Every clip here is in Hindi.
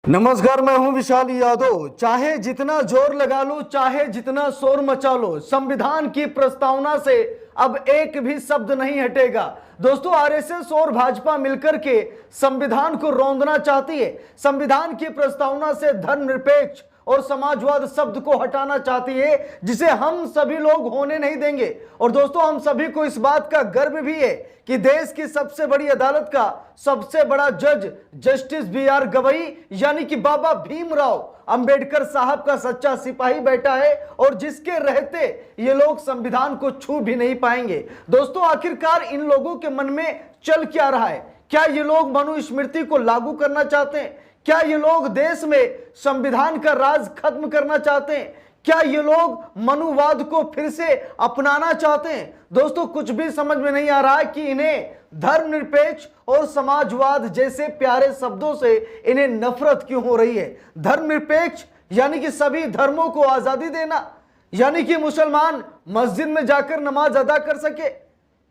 नमस्कार, मैं हूं विशाल यादव। चाहे जितना जोर लगा लो, चाहे जितना शोर मचा लो, संविधान की प्रस्तावना से अब एक भी शब्द नहीं हटेगा। दोस्तों, आरएसएस और भाजपा मिलकर के संविधान को रौंदना चाहती है। संविधान की प्रस्तावना से धर्मनिरपेक्ष और समाजवाद शब्द को हटाना चाहती है, जिसे हम सभी लोग होने नहीं देंगे। और दोस्तों, हम सभी को इस बात का गर्व भी है कि देश की सबसे बड़ी अदालत का सबसे बड़ा जज जस्टिस बी.आर. गवई यानी कि बाबा भीमराव अंबेडकर साहब का सच्चा सिपाही बैठा है, और जिसके रहते ये लोग संविधान को छू भी नहीं पाएंगे। दोस्तों, आखिरकार इन लोगों के मन में चल क्या रहा है? क्या ये लोग मनुस्मृति को लागू करना चाहते हैं? क्या ये लोग देश में संविधान का राज खत्म करना चाहते हैं? क्या ये लोग मनुवाद को फिर से अपनाना चाहते हैं? दोस्तों, कुछ भी समझ में नहीं आ रहा है कि इन्हें धर्मनिरपेक्ष और समाजवाद जैसे प्यारे शब्दों से इन्हें नफरत क्यों हो रही है। धर्मनिरपेक्ष यानी कि सभी धर्मों को आजादी देना, यानी कि मुसलमान मस्जिद में जाकर नमाज अदा कर सके,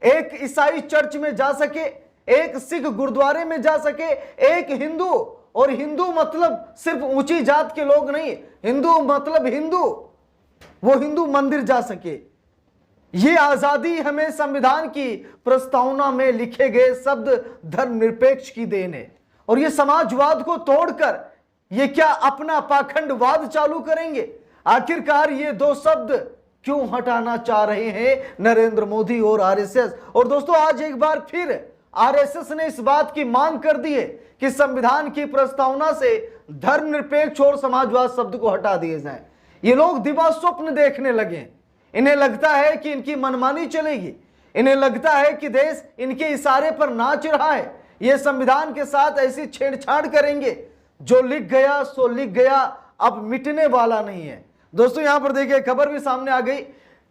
एक ईसाई चर्च में जा सके, एक सिख गुरुद्वारे में जा सके, एक हिंदू, और हिंदू मतलब सिर्फ ऊंची जात के लोग नहीं, हिंदू मतलब हिंदू, वो हिंदू मंदिर जा सके। ये आजादी हमें संविधान की प्रस्तावना में लिखे गए शब्द धर्मनिरपेक्ष की देन है। और ये समाजवाद को तोड़कर ये क्या अपना पाखंडवाद चालू करेंगे? आखिरकार ये दो शब्द क्यों हटाना चाह रहे हैं नरेंद्र मोदी और आरएसएस? और दोस्तों, आज एक बार फिर आरएसएस ने इस बात की मांग कर दी है कि संविधान की प्रस्तावना से धर्मनिरपेक्ष और समाजवाद शब्द को हटा दिए जाएं। ये लोग दिवा स्वप्न देखने लगे। इन्हें लगता है कि इनकी मनमानी चलेगी। इन्हें लगता है कि देश इनके इशारे पर नाच रहा है। ये संविधान के साथ ऐसी छेड़छाड़ करेंगे, जो लिख गया सो लिख गया, अब मिटने वाला नहीं है। दोस्तों, यहां पर देखिए, खबर भी सामने आ गई।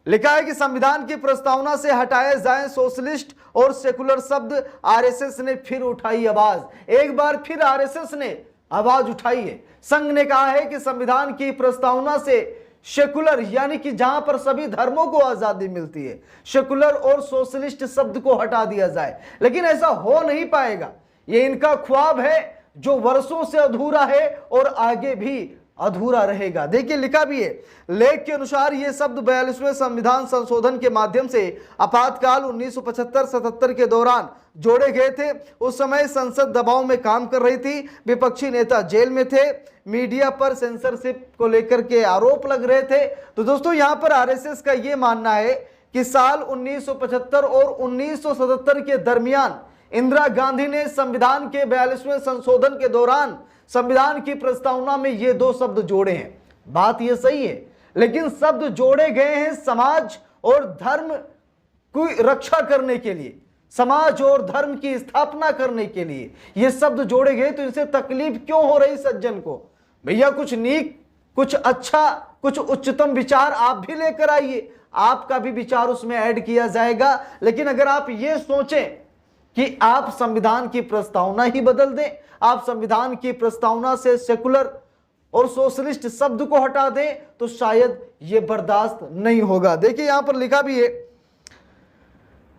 लिखा है कि संविधान की प्रस्तावना से हटाए जाएं सोशलिस्ट और सेकुलर शब्द। आरएसएस ने फिर उठाई आवाज। एक बार फिर आरएसएस ने आवाज उठाई है। संघ ने कहा है कि संविधान की प्रस्तावना से सेकुलर यानी कि जहां पर सभी धर्मों को आजादी मिलती है, सेकुलर और सोशलिस्ट शब्द को हटा दिया जाए। लेकिन ऐसा हो नहीं पाएगा। ये इनका ख्वाब है जो वर्षों से अधूरा है और आगे भी अधूरा रहेगा। देखिए, लिखा भी है, लेख के अनुसार ये शब्द 42वें संविधान संशोधन के माध्यम से आपातकाल 1975-77 के दौरान जोड़े गए थे। उस समय संसद दबाव में काम कर रही थी, विपक्षी नेता जेल में थे, मीडिया पर सेंसरशिप को लेकर के आरोप लग रहे थे। तो दोस्तों, यहां पर आरएसएस का यह मानना है कि साल 1975 और 1977 के दरमियान इंदिरा गांधी ने संविधान के 42वें संशोधन के दौरान संविधान की प्रस्तावना में ये दो शब्द जोड़े हैं। बात ये सही है, लेकिन शब्द जोड़े गए हैं समाज और धर्म की रक्षा करने के लिए, समाज और धर्म की स्थापना करने के लिए ये शब्द जोड़े गए। तो इनसे तकलीफ क्यों हो रही सज्जन को? भैया, कुछ नीक, कुछ अच्छा, कुछ उच्चतम विचार आप भी लेकर आइए, आपका भी विचार उसमें ऐड किया जाएगा। लेकिन अगर आप ये सोचें कि आप संविधान की प्रस्तावना ही बदल दें, आप संविधान की प्रस्तावना से सेकुलर और सोशलिस्ट शब्द को हटा दें, तो शायद यह बर्दाश्त नहीं होगा। देखिए, यहां पर लिखा भी है,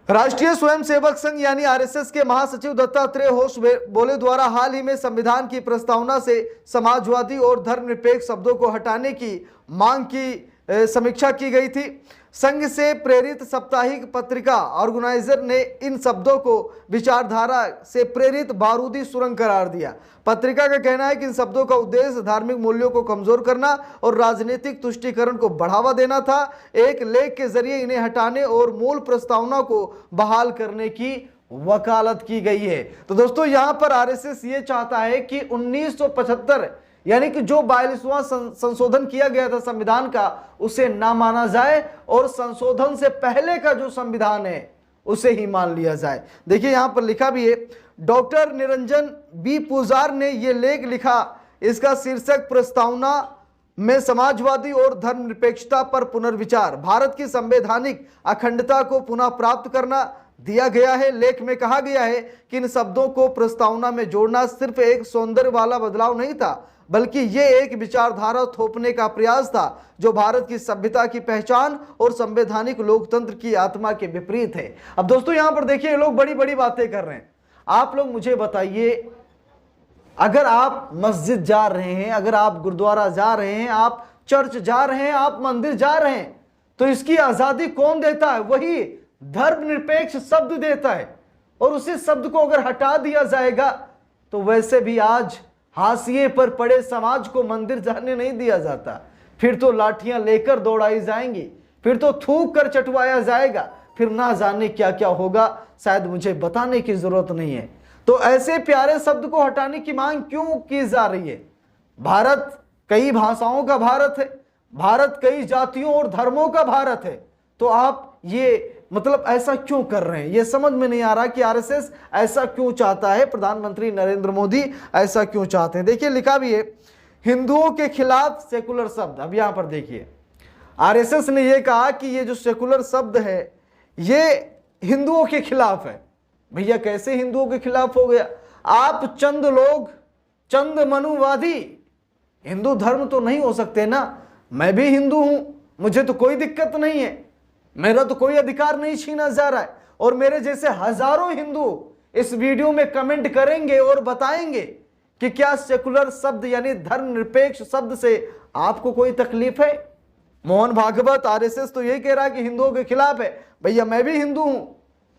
राष्ट्रीय स्वयंसेवक संघ यानी आरएसएस के महासचिव दत्तात्रेय होश बोले द्वारा हाल ही में संविधान की प्रस्तावना से समाजवादी और धर्मनिरपेक्ष शब्दों को हटाने की मांग की समीक्षा की गई थी। संघ से प्रेरित साप्ताहिक पत्रिका ऑर्गेनाइजर ने इन शब्दों को विचारधारा से प्रेरित बारूदी सुरंग करार दिया। पत्रिका का कहना है कि इन शब्दों का उद्देश्य धार्मिक मूल्यों को कमजोर करना और राजनीतिक तुष्टीकरण को बढ़ावा देना था। एक लेख के जरिए इन्हें हटाने और मूल प्रस्तावना को बहाल करने की वकालत की गई है। तो दोस्तों, यहां पर आरएसएस ये चाहता है कि 1975 यानी कि जो 42वां संशोधन किया गया था संविधान का, उसे ना माना जाए और संशोधन से पहले का जो संविधान है उसे ही मान लिया जाए। देखिए, यहां पर लिखा भी है, डॉक्टर निरंजन बी पुजार ने यह लेख लिखा। इसका शीर्षक प्रस्तावना में समाजवादी और धर्मनिरपेक्षता पर पुनर्विचार, भारत की संवैधानिक अखंडता को पुनः प्राप्त करना दिया गया है। लेख में कहा गया है कि इन शब्दों को प्रस्तावना में जोड़ना सिर्फ एक सौंदर्य वाला बदलाव नहीं था, बल्कि ये एक विचारधारा थोपने का प्रयास था जो भारत की सभ्यता की पहचान और संवैधानिक लोकतंत्र की आत्मा के विपरीत है। अब दोस्तों, यहां पर देखिए, लोग बड़ी बड़ी बातें कर रहे हैं। आप लोग मुझे बताइए अगर आप मस्जिद जा रहे हैं, अगर आप गुरुद्वारा जा रहे हैं, आप चर्च जा रहे हैं, आप मंदिर जा रहे हैं, तो इसकी आजादी कौन देता है? वही धर्मनिरपेक्ष शब्द देता है। और उसी शब्द को अगर हटा दिया जाएगा तो वैसे भी आज हाशिए पर पड़े समाज को मंदिर जाने नहीं दिया जाता। फिर तो लाठियां लेकर दौड़ाई जाएंगी, फिर तो थूक कर चटवाया जाएगा, फिर ना जाने क्या क्या होगा, शायद मुझे बताने की जरूरत नहीं है। तो ऐसे प्यारे शब्द को हटाने की मांग क्यों की जा रही है? भारत कई भाषाओं का भारत है, भारत कई जातियों और धर्मों का भारत है। तो आप ये मतलब ऐसा क्यों कर रहे हैं? ये समझ में नहीं आ रहा कि आरएसएस ऐसा क्यों चाहता है, प्रधानमंत्री नरेंद्र मोदी ऐसा क्यों चाहते हैं। देखिए लिखा भी है, हिंदुओं के खिलाफ सेकुलर शब्द। अब यहां पर देखिए, आरएसएस ने यह कहा कि ये जो सेकुलर शब्द है ये हिंदुओं के खिलाफ है। भैया कैसे हिंदुओं के खिलाफ हो गया? आप चंद लोग, चंद मनुवादी हिंदू धर्म तो नहीं हो सकते ना। मैं भी हिंदू हूं, मुझे तो कोई दिक्कत नहीं है, मेरा तो कोई अधिकार नहीं छीना जा रहा है। और मेरे जैसे हजारों हिंदू इस वीडियो में कमेंट करेंगे और बताएंगे कि क्या सेकुलर शब्द यानी धर्मनिरपेक्ष शब्द से आपको कोई तकलीफ है? मोहन भागवत आरएसएस तो यही कह रहा है कि हिंदुओं के खिलाफ है। भैया मैं भी हिंदू हूं,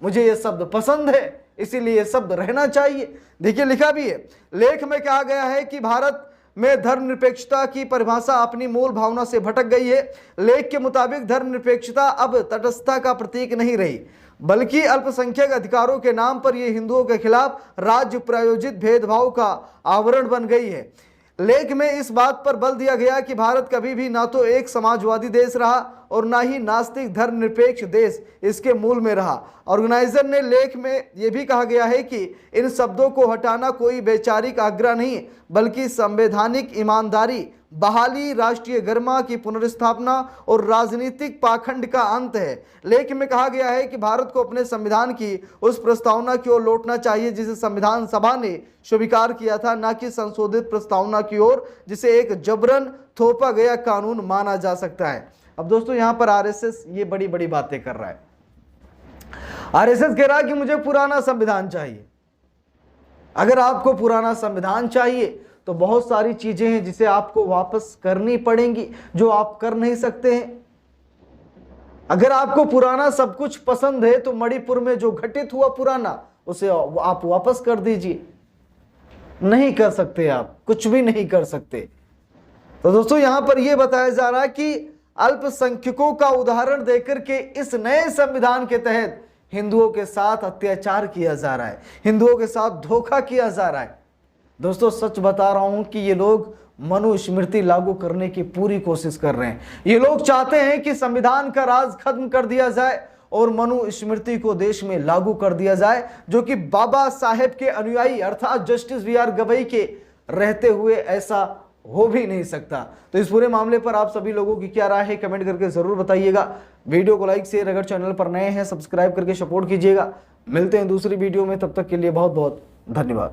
मुझे यह शब्द पसंद है, इसीलिए यह शब्द रहना चाहिए। देखिए लिखा भी है, लेख में कहा गया है कि भारत में धर्मनिरपेक्षता की परिभाषा अपनी मूल भावना से भटक गई है। लेख के मुताबिक धर्मनिरपेक्षता अब तटस्थता का प्रतीक नहीं रही, बल्कि अल्पसंख्यक अधिकारों के नाम पर यह हिंदुओं के खिलाफ राज्य प्रायोजित भेदभाव का आवरण बन गई है। लेख में इस बात पर बल दिया गया कि भारत कभी भी ना तो एक समाजवादी देश रहा और ना ही नास्तिक धर्मनिरपेक्ष देश इसके मूल में रहा। ऑर्गेनाइजर ने लेख में यह भी कहा गया है कि इन शब्दों को हटाना कोई वैचारिक आग्रह नहीं, बल्कि संवैधानिक ईमानदारी, बहाली, राष्ट्रीय गरिमा की पुनर्स्थापना और राजनीतिक पाखंड का अंत है। लेख में कहा गया है कि भारत को अपने संविधान की उस प्रस्तावना की ओर लौटना चाहिए जिसे संविधान सभा ने स्वीकार किया था, न कि संशोधित प्रस्तावना की ओर जिसे एक जबरन थोपा गया कानून माना जा सकता है। अब दोस्तों यहां पर आरएसएस ये बड़ी बड़ी बातें कर रहा है। आरएसएस कह रहा है कि मुझे पुराना संविधान चाहिए। अगर आपको पुराना संविधान चाहिए तो बहुत सारी चीजें हैं जिसे आपको वापस करनी पड़ेंगी, जो आप कर नहीं सकते हैं। अगर आपको पुराना सब कुछ पसंद है तो मणिपुर में जो घटित हुआ पुराना, उसे आप वापस कर दीजिए। नहीं कर सकते, आप कुछ भी नहीं कर सकते। तो दोस्तों यहां पर यह बताया जा रहा है कि अल्पसंख्यकों का उदाहरण देकर के इस नए संविधान के तहत हिंदुओं के साथ अत्याचार किया जा रहा है, हिंदुओं के साथ धोखा किया जा रहा है। दोस्तों सच बता रहा हूं कि ये लोग मनुस्मृति लागू करने की पूरी कोशिश कर रहे हैं। ये लोग चाहते हैं कि संविधान का राज खत्म कर दिया जाए और मनुस्मृति को देश में लागू कर दिया जाए, जो कि बाबा साहेब के अनुयायी अर्थात जस्टिस वी आर गवई के रहते हुए ऐसा हो भी नहीं सकता। तो इस पूरे मामले पर आप सभी लोगों की क्या राय है कमेंट करके जरूर बताइएगा। वीडियो को लाइक शेयर, अगर चैनल पर नए हैं सब्सक्राइब करके सपोर्ट कीजिएगा। मिलते हैं दूसरी वीडियो में, तब तक के लिए बहुत बहुत धन्यवाद।